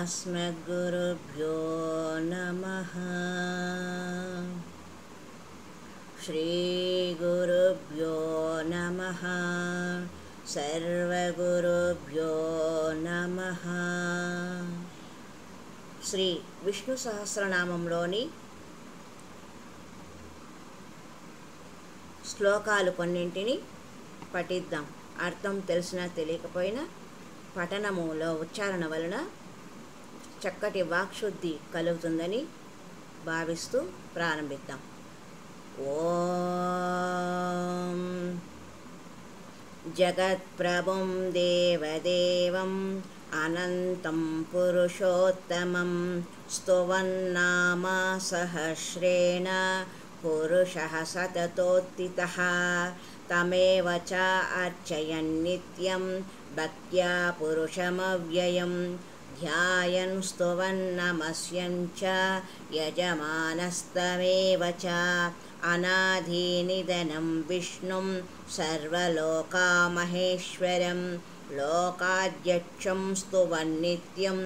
अस्मद्गुरुभ्यो नमः। श्रीगुरुभ्यो नमः। सर्वगुरुभ्यो नमः। శ్రీ విష్ణు సహస్రనామంలోని శ్లోకాలు కొన్నింటిని పఠిద్దాం. అర్థం తెలిసినా తెలియకపోయినా పఠనములో ఉచ్చారణ వలన చక్కటి వాక్శుద్ధి కలుగుతుందని భావిస్తూ ప్రారంభిద్దాం. ఓం జగత్ప్రభుం దేవదేవం అనంతం పురుషోత్తమం స్తువన్నామా సహస్రేణ పురుషః సతతోత్థితః తమేవ చ అర్చయన్ నిత్యం భక్త్యా పురుషమవ్యయం ధ్యాయన్ స్తువన్ నమస్యన్ చ యజమానస్తమేవ చ అనాదినిధనం విష్ణుం సర్వలోకామహేశ్వరం లోకాధ్యక్షం స్తువన్ నిత్యం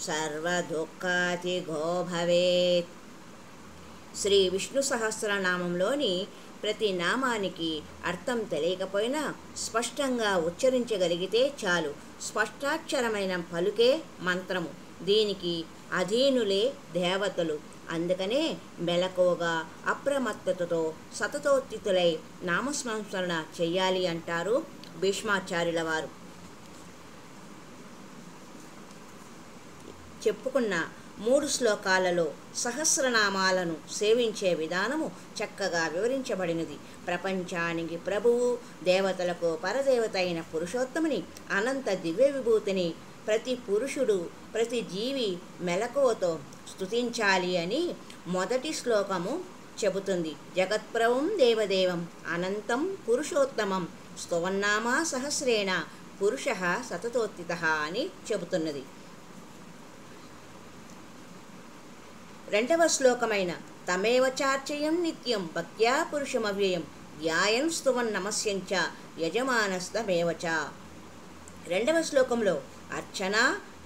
సర్వదుఃఖాతిఘో భవేత్. శ్రీ విష్ణు సహస్రనామంలోని ప్రతి నామానికి అర్థం తెలియకపోయినా స్పష్టంగా ఉచ్చరించగలిగితే చాలు. స్పష్టాక్షరమైన పలుకే మంత్రము. దీనికి అధీనులే దేవతలు. అందుకనే మెలకువగా అప్రమత్తతతో సతతోత్థితులై నామస్మరణ చెయ్యాలి అంటారు భీష్మాచార్యుల వారు. చెప్పుకున్న 3 శ్లోకాలలో సహస్రనామాలను సేవించే విధానము చక్కగా వివరించబడినది. ప్రపంచానికి ప్రభువు, దేవతలకు పరదేవత అయిన పురుషోత్తముని, అనంత దివ్య విభూతిని ప్రతి పురుషుడు, ప్రతి జీవి మెలకువతో స్తుతించాలి అని మొదటి శ్లోకము చెబుతుంది. జగత్ప్రభుం దేవదేవం అనంతం పురుషోత్తమం స్తువన్నామా సహస్రేణ పురుషః సతతోత్థితః అని చెబుతున్నది. రెండవ శ్లోకమైన తమేవ చార్చయం నిత్యం భక్త్యా పురుషమవ్యయం ధ్యాయన్ స్తువన్ నమస్యం చ యజమానస్తమేవ చ. రెండవ శ్లోకంలో అర్చన,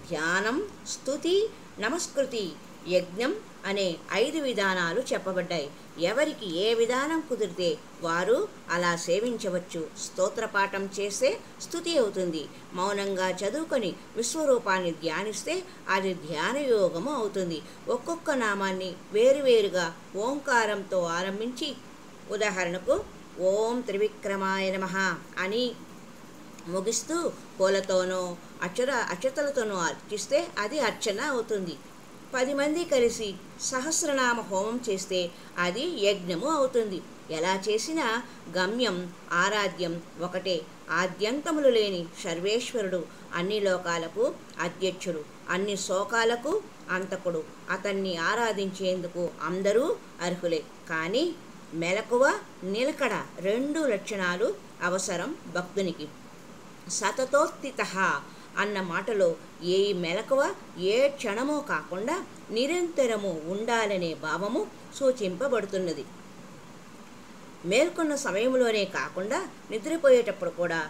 ధ్యానం, స్తుతి, నమస్కృతి, యజ్ఞం అనే 5 విధానాలు చెప్పబడ్డాయి. ఎవరికి ఏ విధానం కుదిరితే వారు అలా సేవించవచ్చు. స్తోత్రపాఠం చేస్తే స్తుతి అవుతుంది. మౌనంగా చదువుకొని విశ్వరూపాన్ని ధ్యానిస్తే అది ధ్యాన యోగము అవుతుంది. ఒక్కొక్క నామాన్ని వేరువేరుగా ఓంకారంతో ఆరంభించి, ఉదాహరణకు ఓం త్రివిక్రమాయ నమః అని ముగిస్తూ పూలతోనో అక్షతలతోనో అర్చిస్తే అది అర్చన అవుతుంది. 10 మంది కలిసి సహస్రనామ హోమం చేస్తే అది యజ్ఞము అవుతుంది. ఎలా చేసినా గమ్యం ఆరాధ్యం ఒకటే. ఆద్యంతములు లేని సర్వేశ్వరుడు, అన్ని లోకాలకు అధ్యక్షుడు, అన్ని శోకాలకు అంతకుడు. అతన్ని ఆరాధించేందుకు అందరూ అర్హులే. కానీ మెలకువ, నిలకడ 2 లక్షణాలు అవసరం భక్తునికి. సతతోత్థితః అన్న మాటలో ఏ మెలకువ ఏ క్షణమో కాకుండా నిరంతరము ఉండాలనే భావము సూచింపబడుతున్నది. మేల్కొన్న సమయంలోనే కాకుండా నిద్రపోయేటప్పుడు కూడా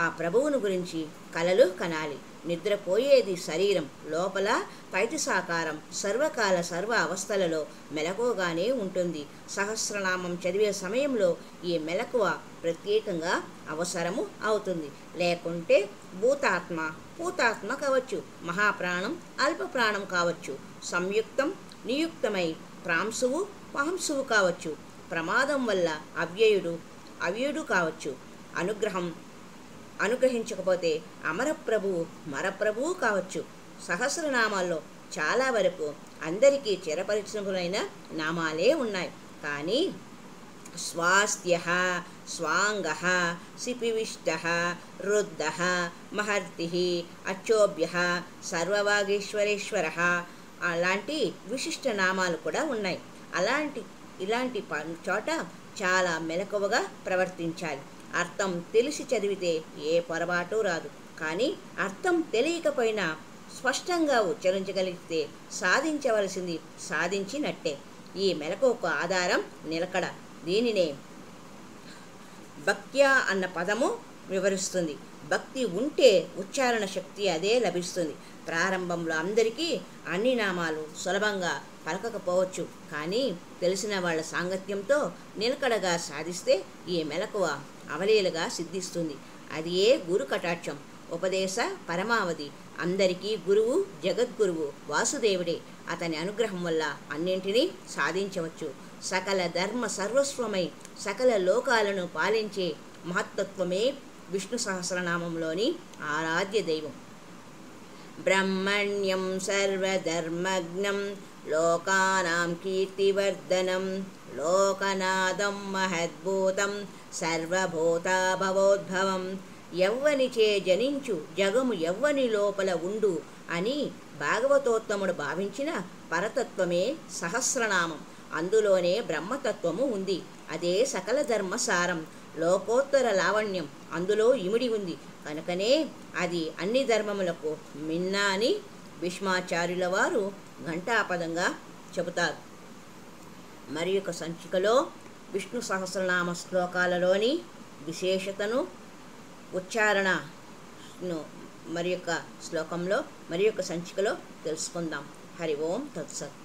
ఆ ప్రభువును గురించి కలలు కనాలి. నిద్రపోయేది శరీరం, లోపల పైటి సాకారం సర్వకాల సర్వ అవస్థలలో మెలకువగానే ఉంటుంది. సహస్రనామం చదివే సమయంలో ఈ మెలకువ ప్రత్యేకంగా అవసరము అవుతుంది. లేకుంటే భూతాత్మ, పూతాత్మ కావచ్చు, మహాప్రాణం, అల్పప్రాణం కావచ్చు, సంయుక్తం, నియుక్తమై ప్రాంశువు, పాంశువు కావచ్చు, ప్రమాదం వల్ల అవ్యయుడు కావచ్చు, అనుగ్రహించకపోతే అమరప్రభువు, మరప్రభువు కావచ్చు. సహస్రనామాల్లో చాలా వరకు అందరికీ చిరపరిచితులైన నామాలే ఉన్నాయి. కానీ స్వాస్థ్యః, స్వాంగః, సిపివిష్టః, రుద్ధః, మహర్తిః, అచ్చోభ్యః, సర్వవాగీశ్వరేశ్వరః అలాంటి విశిష్ట నామాలు కూడా ఉన్నాయి. ఇలాంటి చోట చాలా మెలకువగా ప్రవర్తించాలి. అర్థం తెలిసి చదివితే ఏ పొరపాటు రాదు. కానీ అర్థం తెలియకపోయినా స్పష్టంగా ఉచ్చరించగలిగితే సాధించవలసింది సాధించినట్టే. ఈ మెలకువకు ఆధారం నిలకడ. దీనినే భక్త్యా అన్న పదము వివరిస్తుంది. భక్తి ఉంటే ఉచ్చారణ శక్తి అదే లభిస్తుంది. ప్రారంభంలో అందరికీ అన్ని నామాలు సులభంగా పలకకపోవచ్చు, కానీ తెలిసిన వాళ్ళ సాంగత్యంతో నిలకడగా సాధిస్తే ఈ మెలకువ అవలీలగా సిద్ధిస్తుంది. అది ఏ గురు కటాక్షం, ఉపదేశ పరమావధి. అందరికీ గురువు జగద్గురువు వాసుదేవుడే. అతని అనుగ్రహం వల్ల అన్నింటినీ సాధించవచ్చు. సకల ధర్మ సర్వస్వమై సకల లోకాలను పాలించే మహత్తత్వమే విష్ణు సహస్రనామంలోని ఆరాధ్య దైవం. బ్రహ్మణ్యం సర్వధర్మజ్ఞం లోకానాం కీర్తివర్ధనం లోకనాథం మహద్భూతం సర్వభూతాభవోద్భవం. ఎవ్వనిచే జనించు జగము ఎవ్వని లోపల ఉండు అని భాగవతోత్తముడు భావించిన పరతత్వమే సహస్రనామం. అందులోనే బ్రహ్మతత్వము ఉంది. అదే సకల ధర్మసారం, లోకోత్తర లావణ్యం అందులో ఇమిడి ఉంది. కనుకనే అది అన్ని ధర్మములకు మిన్న అని భీష్మాచార్యుల వారు ఘంటాపదంగా చెబుతారు. మరి యొక్క సంచికలో విష్ణు సహస్రనామ శ్లోకాలలోని విశేషతను, ఉచ్చారణను మరి యొక్క శ్లోకంలో మరి యొక్క సంచికలో తెలుసుకుందాం. హరి ఓం తత్సత్.